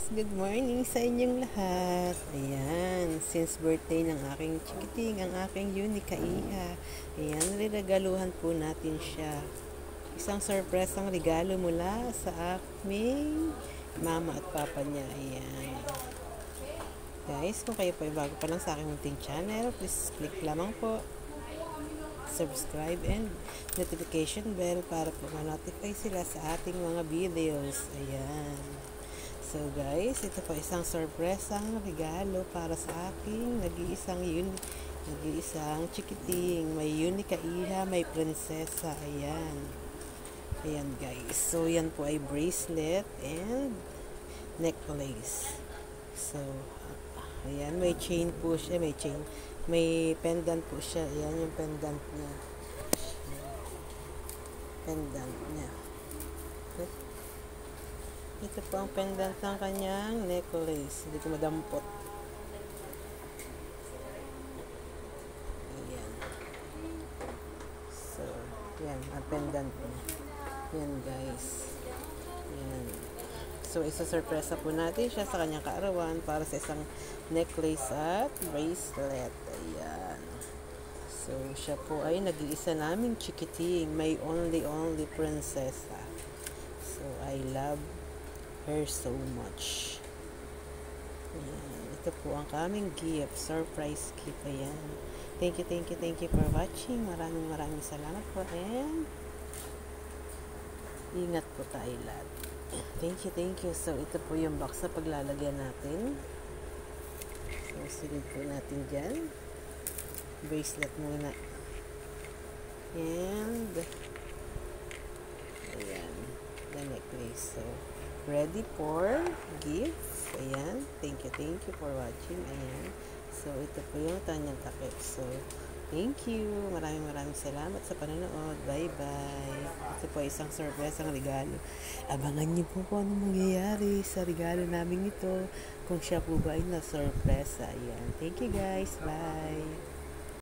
guys, good morning sa inyong lahat. Ayan, since birthday ng aking chikiting, ang aking Yunika Iha. Ayan, regagaluhan po natin siya. Isang sorpresang regalo mula sa aming mama at papa niya. Ayan. Guys, kung kayo po ay bago pa lang sa aking munting channel, please click lamang po subscribe and notification bell para po ma-notify sila sa ating mga videos. Ayan. So guys, ito po isang sorpresang regalo para sa aking nag-iisang chikiting. May Yunika Iha, may prinsesa. Ayan. Ayan guys. So yan po ay bracelet and necklace. So ayan, may chain po siya, may pendant po siya. Ayan yung pendant niya. Pendant niya. Ito po ang pendant ng kanyang necklace. Hindi ko madampot. Ayan. So, yan, ang pendant niya. Yan guys. Yan. So, isa-surpresa po natin siya sa kanyang kaarawan para sa isang necklace at bracelet. Ayan. So, siya po ay nag-iisa naming chikiting. May only prinsesa. So, I love her so much. Ayan. Ito po ang kaming gift. Surprise gift. Ayan. Thank you for watching. Maraming salamat po. And ingat po tayo lahat. Thank you. So, ito po yung box na paglalagyan natin. So, silid po natin dyan. Bracelet muna. And ayan. The necklace. So, ready for gifts. Ayan. Thank you for watching. Ayan. So, ito po yung kanyang takip. So, thank you. Maraming salamat sa panonood. Bye-bye. Ito po isang surprise ang regalo. Abangan niyo po kung anong mangyayari sa regalo namin ito. Kung siya po ba ay na-surprise. Ayan. Thank you guys. Bye.